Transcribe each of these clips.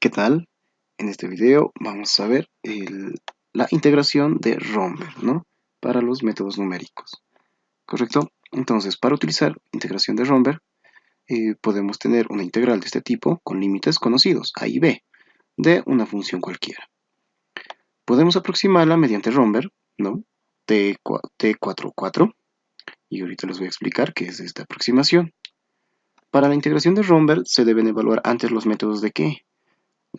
¿qué tal? En este video vamos a ver la integración de Romberg, ¿no? Para los métodos numéricos, ¿correcto? Entonces, para utilizar integración de Romberg, podemos tener una integral de este tipo con límites conocidos, a y b, de una función cualquiera. Podemos aproximarla mediante Romberg, ¿no? T4, 4, y ahorita les voy a explicar qué es esta aproximación. Para la integración de Romberg se deben evaluar antes los métodos de ¿qué?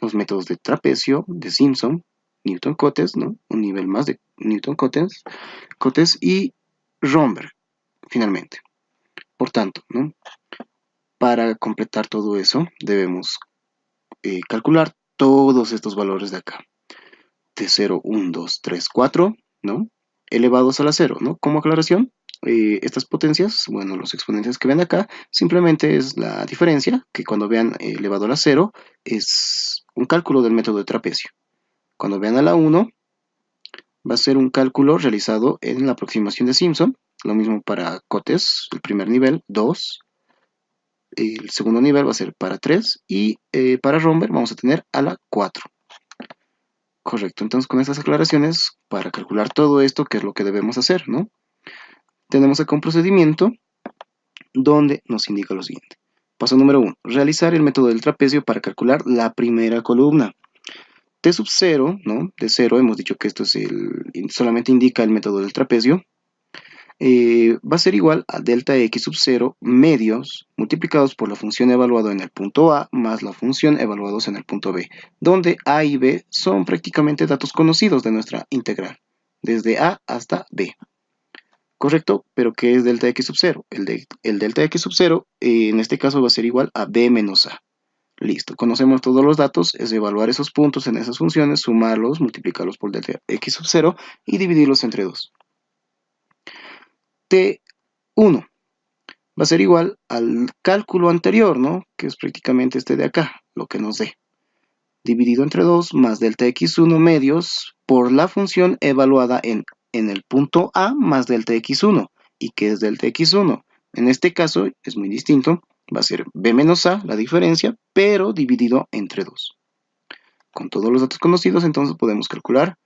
Los métodos de trapecio, de Simpson, Newton-Cotes, ¿no? Un nivel más de Newton-Cotes, y Romberg, finalmente. Por tanto, ¿no? Para completar todo eso, debemos calcular todos estos valores de acá. T0, 1, 2, 3, 4, ¿no? Elevados a la 0, ¿no? Como aclaración, estas potencias, bueno, los exponentes que ven acá, simplemente es la diferencia, que cuando vean elevado a la 0, es un cálculo del método de trapecio. Cuando vean a la 1, va a ser un cálculo realizado en la aproximación de Simpson, lo mismo para Cotes, el primer nivel, 2, el segundo nivel va a ser para 3, y para Romberg vamos a tener a la 4. Correcto, entonces con estas aclaraciones, para calcular todo esto, ¿qué es lo que debemos hacer, no? Tenemos acá un procedimiento donde nos indica lo siguiente. Paso número 1. Realizar el método del trapecio para calcular la primera columna. T sub 0, ¿no? De 0, hemos dicho que esto es solamente indica el método del trapecio. Va a ser igual a delta x sub 0 medios multiplicados por la función evaluada en el punto A más la función evaluados en el punto B, donde A y B son prácticamente datos conocidos de nuestra integral, desde A hasta B. Correcto, pero ¿qué es delta x sub 0? El delta x sub 0 en este caso va a ser igual a B menos A. Listo, conocemos todos los datos, es evaluar esos puntos en esas funciones, sumarlos, multiplicarlos por delta x sub 0 y dividirlos entre 2. T1 va a ser igual al cálculo anterior, ¿no? Que es prácticamente este de acá, lo que nos dé. Dividido entre 2 más delta x1 medios por la función evaluada en el punto A más delta x1. ¿Y qué es delta x1? En este caso es muy distinto, va a ser b menos a, la diferencia, pero dividido entre 2. Con todos los datos conocidos, entonces podemos calcular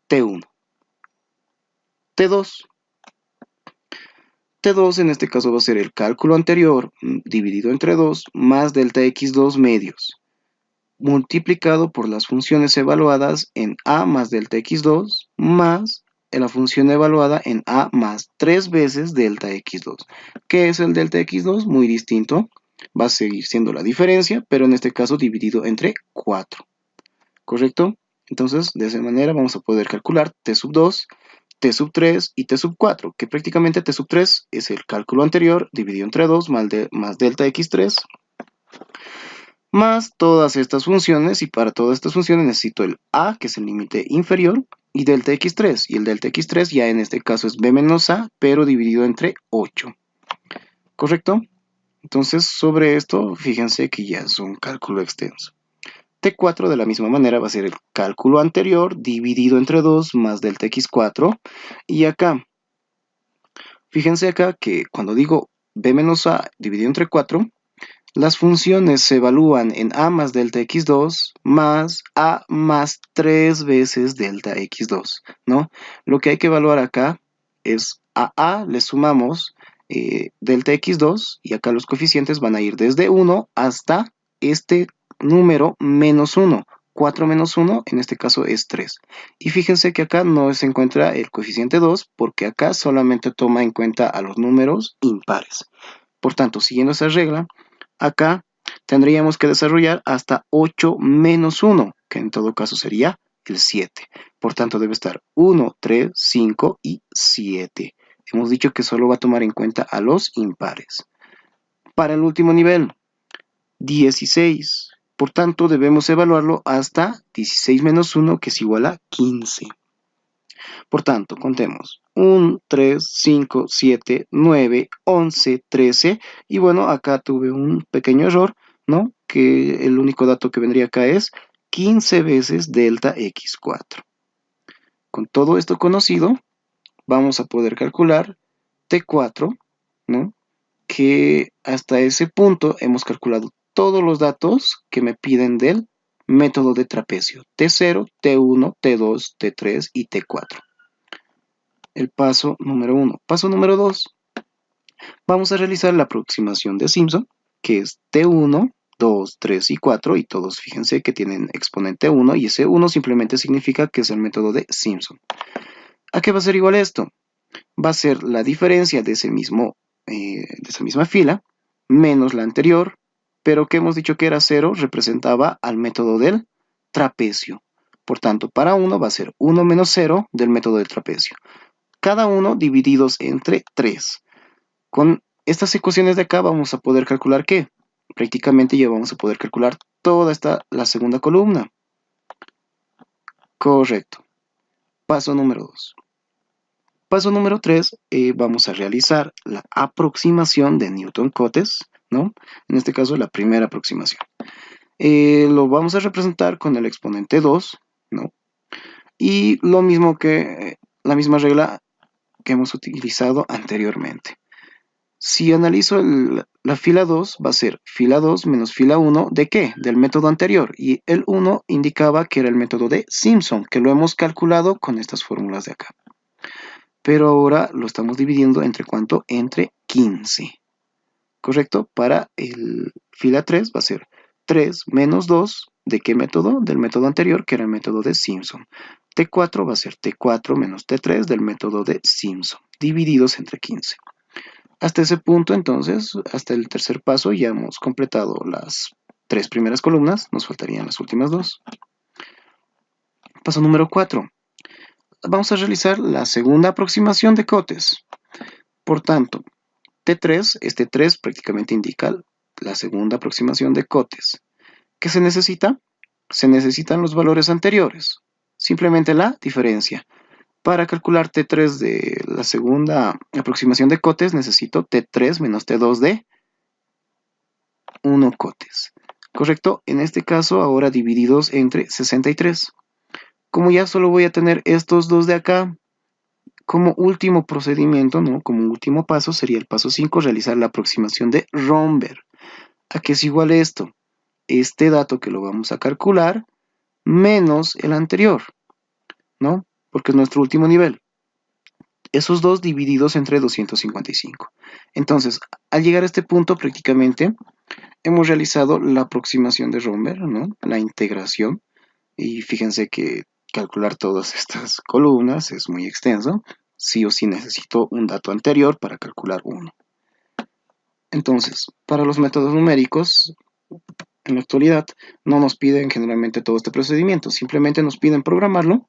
T1. T2. T2 en este caso va a ser el cálculo anterior dividido entre 2 más delta x2 medios multiplicado por las funciones evaluadas en a más delta x2 más la función evaluada en a más 3 veces delta x2. ¿Qué es el delta x2? Muy distinto, va a seguir siendo la diferencia, pero en este caso dividido entre 4. ¿Correcto? Entonces, de esa manera vamos a poder calcular t sub 2, t sub 3 y t sub 4, que prácticamente t sub 3 es el cálculo anterior dividido entre 2 más delta x3 más todas estas funciones, y para todas estas funciones necesito el a, que es el límite inferior, y delta x3, y el delta x3 ya en este caso es b menos a, pero dividido entre 8. ¿Correcto? Entonces sobre esto, fíjense que ya es un cálculo extenso. T4 de la misma manera va a ser el cálculo anterior dividido entre 2 más delta x4, y acá, fíjense acá que cuando digo b menos a dividido entre 4, las funciones se evalúan en a más delta x2 más a más 3 veces delta x2, ¿no? Lo que hay que evaluar acá es a le sumamos delta x2 y acá los coeficientes van a ir desde 1 hasta este número menos 1. 4 menos 1 en este caso es 3. Y fíjense que acá no se encuentra el coeficiente 2 porque acá solamente toma en cuenta a los números impares. Por tanto, siguiendo esa regla, acá tendríamos que desarrollar hasta 8 menos 1, que en todo caso sería el 7. Por tanto, debe estar 1, 3, 5 y 7. Hemos dicho que solo va a tomar en cuenta a los impares. Para el último nivel, 16. Por tanto, debemos evaluarlo hasta 16 menos 1, que es igual a 15. Por tanto, contemos. 1, 3, 5, 7, 9, 11, 13. Y bueno, acá tuve un pequeño error, ¿no? Que el único dato que vendría acá es 15 veces delta x4. Con todo esto conocido, vamos a poder calcular T4, ¿no? Que hasta ese punto hemos calculado todos los datos que me piden del método de trapecio, T0, T1, T2, T3 y T4. El paso número 1. Paso número 2. Vamos a realizar la aproximación de Simpson, que es T1, 2, 3 y 4, y todos fíjense que tienen exponente 1, y ese 1 simplemente significa que es el método de Simpson. ¿A qué va a ser igual esto? Va a ser la diferencia de esa misma fila, menos la anterior, pero que hemos dicho que era 0, representaba al método del trapecio. Por tanto, para 1 va a ser 1 menos 0 del método del trapecio. Cada uno divididos entre 3. Con estas ecuaciones de acá vamos a poder calcular ¿qué? Prácticamente ya vamos a poder calcular toda la segunda columna. Correcto. Paso número 2. Paso número 3, vamos a realizar la aproximación de Newton-Cotes, ¿no? En este caso, la primera aproximación. Lo vamos a representar con el exponente 2, ¿no? Y lo mismo que la misma regla que hemos utilizado anteriormente. Si analizo la fila 2, va a ser fila 2 menos fila 1, ¿de qué? Del método anterior. Y el 1 indicaba que era el método de Simpson, que lo hemos calculado con estas fórmulas de acá. Pero ahora lo estamos dividiendo entre ¿cuánto? Entre 15. ¿Correcto? Para el fila 3 va a ser 3 menos 2, ¿de qué método? Del método anterior, que era el método de Simpson. T4 va a ser T4 menos T3 del método de Simpson, divididos entre 15. Hasta ese punto, entonces, hasta el tercer paso, ya hemos completado las 3 primeras columnas, nos faltarían las últimas 2. Paso número 4. Vamos a realizar la segunda aproximación de Cotes. Por tanto, T3, este 3 prácticamente indica la segunda aproximación de Cotes. ¿Qué se necesita? Se necesitan los valores anteriores, simplemente la diferencia. Para calcular T3 de la segunda aproximación de Cotes, necesito T3 menos T2 de 1 Cotes. ¿Correcto? En este caso, ahora divididos entre 63. Como ya solo voy a tener estos dos de acá, como último procedimiento, ¿no? Como último paso, sería el paso 5, realizar la aproximación de Romberg. ¿A qué es igual esto? Este dato que lo vamos a calcular menos el anterior, ¿no? Porque es nuestro último nivel. Esos dos divididos entre 255. Entonces, al llegar a este punto, prácticamente hemos realizado la aproximación de Romberg, ¿no? La integración. Y fíjense que calcular todas estas columnas es muy extenso. Sí o sí necesito un dato anterior para calcular uno. Entonces, para los métodos numéricos, en la actualidad, no nos piden generalmente todo este procedimiento. Simplemente nos piden programarlo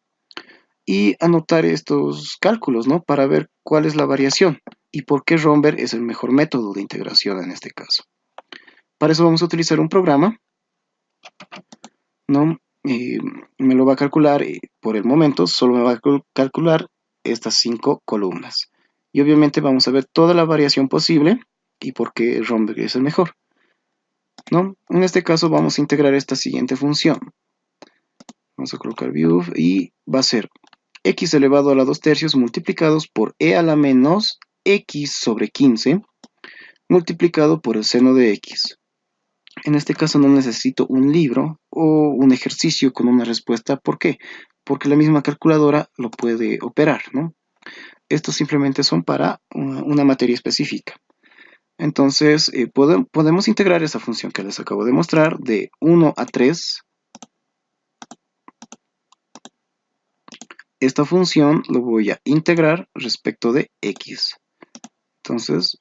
y anotar estos cálculos, ¿no? Para ver cuál es la variación y por qué Romberg es el mejor método de integración en este caso. Para eso vamos a utilizar un programa, ¿no? Me lo va a calcular, por el momento solo me va a calcular estas 5 columnas. Y obviamente vamos a ver toda la variación posible y por qué Romberg es el mejor, ¿no? En este caso vamos a integrar esta siguiente función. Vamos a colocar view y va a ser x elevado a la 2 tercios multiplicados por e a la menos x sobre 15 multiplicado por el seno de x. En este caso no necesito un libro o un ejercicio con una respuesta. ¿Por qué? Porque la misma calculadora lo puede operar, ¿no? Estos simplemente son para una materia específica. Entonces, podemos integrar esa función que les acabo de mostrar de 1 a 3. Esta función lo voy a integrar respecto de x. Entonces,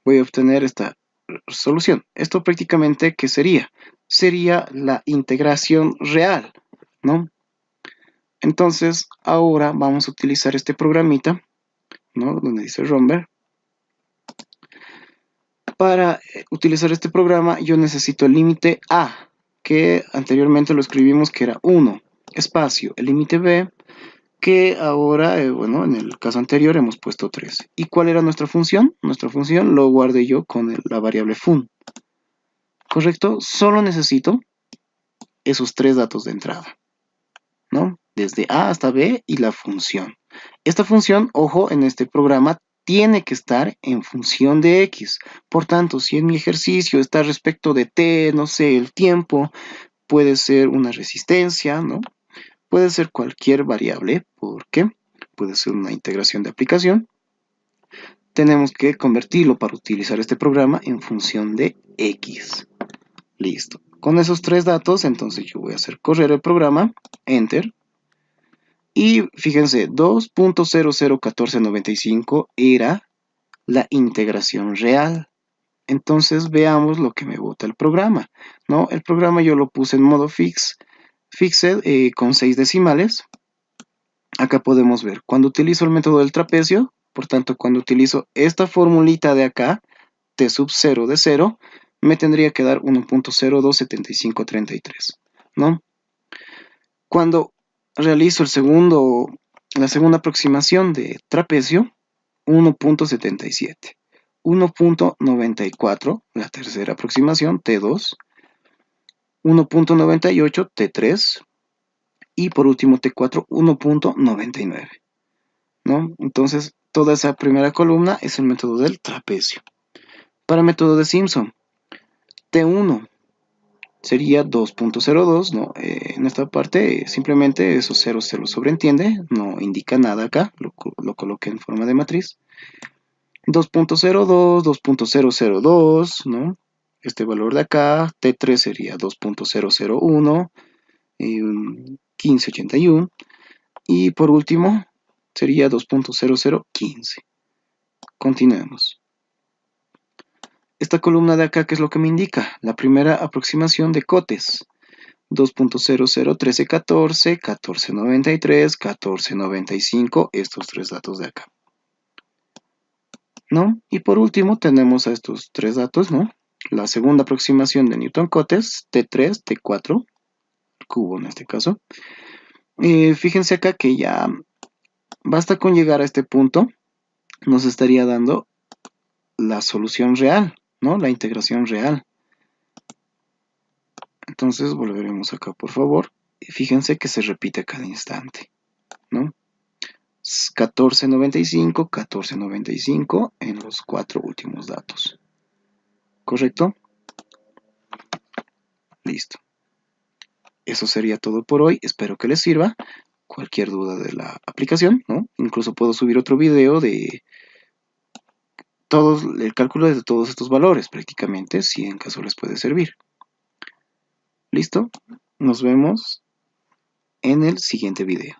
voy a obtener esta solución. Esto prácticamente, ¿qué sería? Sería la integración real, ¿no? Entonces, ahora vamos a utilizar este programita, ¿no? Donde dice Romberg. Para utilizar este programa, yo necesito el límite a, que anteriormente lo escribimos que era 1, espacio, el límite b, que ahora, bueno, en el caso anterior hemos puesto 3. ¿Y cuál era nuestra función? Nuestra función lo guardé yo con la variable fun. ¿Correcto? Solo necesito esos 3 datos de entrada, ¿no? Desde A hasta B y la función. Esta función, ojo, en este programa tiene que estar en función de X. Por tanto, si en mi ejercicio está respecto de T, no sé, el tiempo, puede ser una resistencia, ¿no? Puede ser cualquier variable, porque puede ser una integración de aplicación. Tenemos que convertirlo para utilizar este programa en función de X. Listo. Con esos tres datos, entonces yo voy a hacer correr el programa, Enter. Y fíjense, 2.001495 era la integración real. Entonces veamos lo que me bota el programa, ¿no? El programa yo lo puse en modo fixed con 6 decimales. Acá podemos ver, cuando utilizo el método del trapecio, por tanto, cuando utilizo esta formulita de acá, t sub 0 de 0, me tendría que dar 1.027533, ¿no? Cuando realizo la segunda aproximación de trapecio, 1.77. 1.94, la tercera aproximación, T2, 1.98, T3, y por último T4, 1.99, ¿no? Entonces, toda esa primera columna es el método del trapecio. Para el método de Simpson, T1 sería 2.02, ¿no? En esta parte simplemente esos ceros se lo sobreentiende, no indica nada acá, lo coloqué en forma de matriz. 2.02, 2.002, ¿no? Este valor de acá, T3 sería 2.001, 1581, y por último sería 2.0015. Continuemos. Esta columna de acá, ¿qué es lo que me indica? La primera aproximación de cotes. 2.001314, 1493, 1495, estos tres datos de acá, ¿no? Y por último tenemos a estos tres datos, ¿no? La segunda aproximación de Newton-Cotes, T3, T4, cubo en este caso. Fíjense acá que ya basta con llegar a este punto, nos estaría dando la solución real, ¿no? La integración real. Entonces volveremos acá, por favor. Y fíjense que se repite a cada instante, ¿no? 1495, 1495 en los cuatro últimos datos. ¿Correcto? Listo. Eso sería todo por hoy. Espero que les sirva. Cualquier duda de la aplicación, ¿no? Incluso puedo subir otro video de el cálculo de todos estos valores prácticamente, si en caso les puede servir. ¿Listo? Nos vemos en el siguiente video.